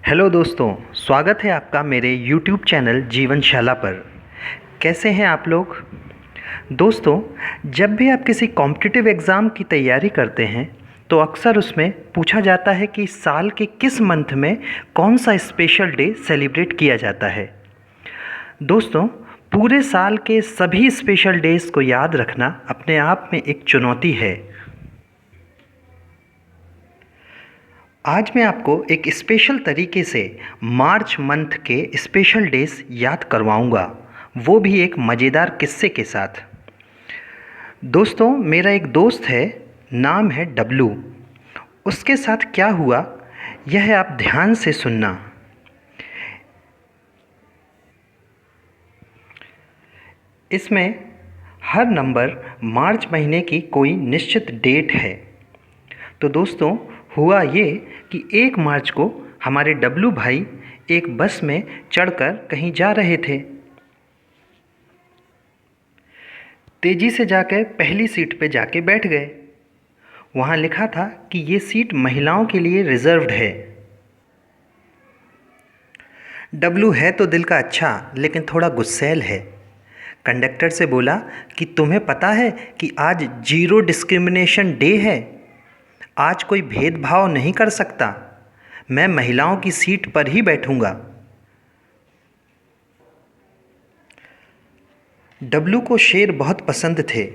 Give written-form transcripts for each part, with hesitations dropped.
Hello दोस्तों, स्वागत है आपका मेरे YouTube चैनल जीवनशाला पर। कैसे हैं आप लोग? दोस्तों, जब भी आप किसी कॉम्पिटिटिव एग्ज़ाम की तैयारी करते हैं तो अक्सर उसमें पूछा जाता है कि साल के किस मंथ में कौन सा स्पेशल डे सेलिब्रेट किया जाता है। दोस्तों, पूरे साल के सभी स्पेशल डेज़ को याद रखना अपने आप में एक चुनौती है। आज मैं आपको एक स्पेशल तरीके से मार्च मंथ के स्पेशल डेज याद करवाऊंगा, वो भी एक मज़ेदार किस्से के साथ। दोस्तों, मेरा एक दोस्त है, नाम है डब्लू। उसके साथ क्या हुआ यह आप ध्यान से सुनना। इसमें हर नंबर मार्च महीने की कोई निश्चित डेट है। तो दोस्तों, हुआ ये कि 1 मार्च को हमारे डब्लू भाई एक बस में चढ़कर कहीं जा रहे थे। तेज़ी से जाकर पहली सीट पे जाके बैठ गए। वहाँ लिखा था कि ये सीट महिलाओं के लिए रिज़र्व्ड है। डब्लू है तो दिल का अच्छा, लेकिन थोड़ा गुस्सैल है। कंडक्टर से बोला कि तुम्हें पता है कि आज जीरो डिस्क्रिमिनेशन डे है। आज कोई भेदभाव नहीं कर सकता। मैं महिलाओं की सीट पर ही बैठूंगा। डब्लू को शेर बहुत पसंद थे,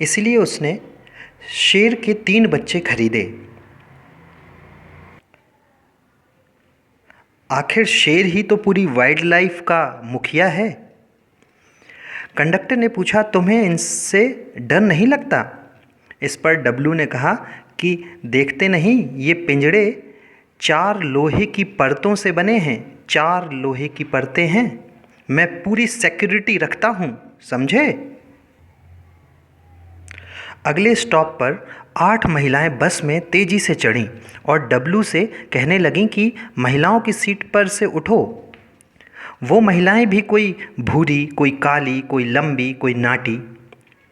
इसलिए उसने शेर के 3 बच्चे खरीदे। आखिर शेर ही तो पूरी वाइल्ड लाइफ का मुखिया है। कंडक्टर ने पूछा, तुम्हें इनसे डर नहीं लगता? इस पर डब्लू ने कहा कि देखते नहीं, ये पिंजड़े 4 लोहे की परतों से बने हैं। 4 लोहे की परतें हैं। मैं पूरी सिक्योरिटी रखता हूँ, समझे? अगले स्टॉप पर 8 महिलाएं बस में तेज़ी से चढ़ीं और डब्लू से कहने लगीं कि महिलाओं की सीट पर से उठो। वो महिलाएं भी कोई भूरी, कोई काली, कोई लंबी, कोई नाटी।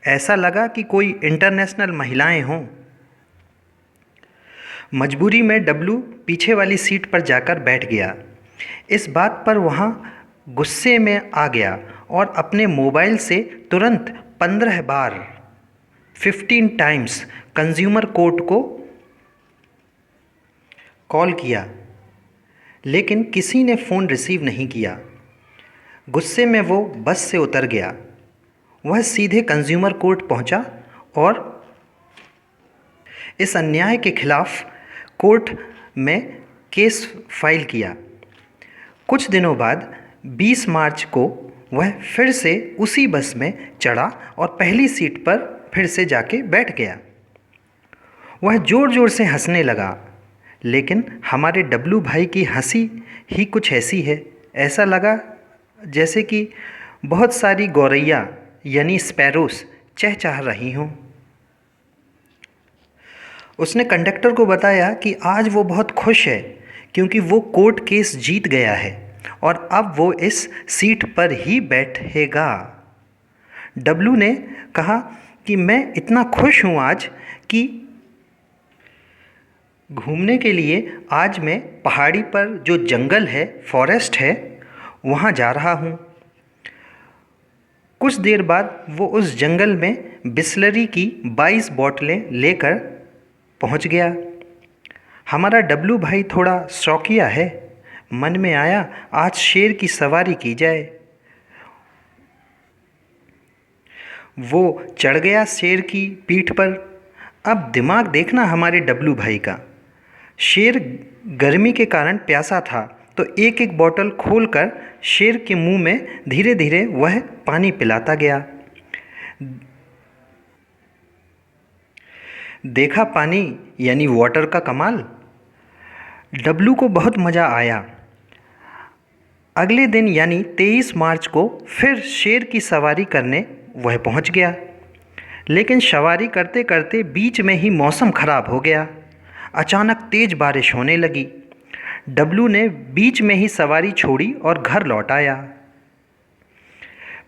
ऐसा लगा कि कोई इंटरनेशनल महिलाएं हों। मजबूरी में डब्लू पीछे वाली सीट पर जाकर बैठ गया। इस बात पर वहाँ गुस्से में आ गया और अपने मोबाइल से तुरंत 15 बार 15 टाइम्स कंज्यूमर कोर्ट को कॉल किया, लेकिन किसी ने फ़ोन रिसीव नहीं किया। गुस्से में वो बस से उतर गया। वह सीधे कंज्यूमर कोर्ट पहुंचा और इस अन्याय के खिलाफ कोर्ट में केस फाइल किया। कुछ दिनों बाद 20 मार्च को वह फिर से उसी बस में चढ़ा और पहली सीट पर फिर से जाके बैठ गया। वह ज़ोर ज़ोर से हंसने लगा, लेकिन हमारे डब्लू भाई की हंसी ही कुछ ऐसी है, ऐसा लगा जैसे कि बहुत सारी गौरैया यानी स्पैरोस चहचहा रही हों। उसने कंडक्टर को बताया कि आज वो बहुत खुश है क्योंकि वो कोर्ट केस जीत गया है और अब वो इस सीट पर ही बैठेगा। डब्लू ने कहा कि मैं इतना खुश हूँ आज कि घूमने के लिए आज मैं पहाड़ी पर जो जंगल है, फॉरेस्ट है, वहाँ जा रहा हूँ। कुछ देर बाद वो उस जंगल में बिसलरी की 22 बोतलें लेकर पहुँच गया। हमारा डब्लू भाई थोड़ा शौकिया है। मन में आया आज शेर की सवारी की जाए। वो चढ़ गया शेर की पीठ पर। अब दिमाग देखना हमारे डब्लू भाई का। शेर गर्मी के कारण प्यासा था, तो एक एक बोतल खोलकर शेर के मुंह में धीरे धीरे वह पानी पिलाता गया। देखा पानी यानी वाटर का कमाल। डब्लू को बहुत मज़ा आया। अगले दिन यानी 23 मार्च को फिर शेर की सवारी करने वह पहुंच गया, लेकिन सवारी करते करते बीच में ही मौसम ख़राब हो गया। अचानक तेज़ बारिश होने लगी। डब्लू ने बीच में ही सवारी छोड़ी और घर लौट आया।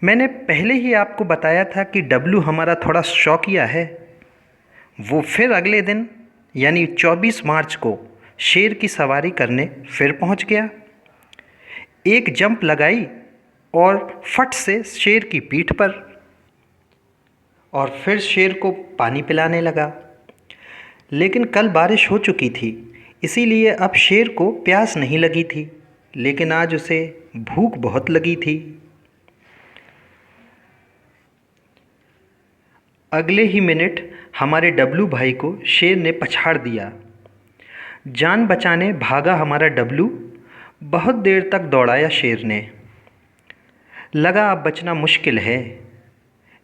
मैंने पहले ही आपको बताया था कि डब्लू हमारा थोड़ा शौकिया है। वो फिर अगले दिन यानी 24 मार्च को शेर की सवारी करने फिर पहुंच गया। एक जंप लगाई और फट से शेर की पीठ पर, और फिर शेर को पानी पिलाने लगा। लेकिन कल बारिश हो चुकी थी, इसीलिए अब शेर को प्यास नहीं लगी थी, लेकिन आज उसे भूख बहुत लगी थी। अगले ही मिनट हमारे डब्लू भाई को शेर ने पछाड़ दिया। जान बचाने भागा हमारा डब्लू, बहुत देर तक दौड़ाया शेर ने। लगा अब बचना मुश्किल है,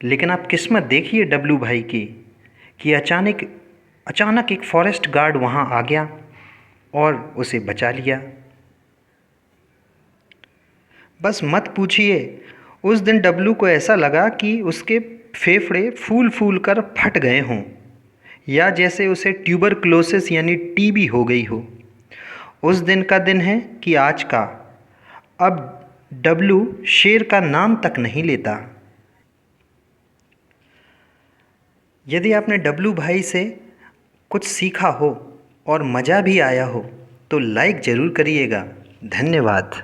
लेकिन आप किस्मत देखिए डब्लू भाई की कि अचानक एक फॉरेस्ट गार्ड वहाँ आ गया और उसे बचा लिया। बस मत पूछिए, उस दिन डब्लू को ऐसा लगा कि उसके फेफड़े फूल फूल कर फट गए हों, या जैसे उसे ट्यूबरक्लोसिस यानी टीबी हो गई हो। उस दिन का दिन है कि आज का। अब डब्लू शेर का नाम तक नहीं लेता। यदि आपने डब्लू भाई से कुछ सीखा हो और मज़ा भी आया हो तो लाइक ज़रूर करिएगा। धन्यवाद।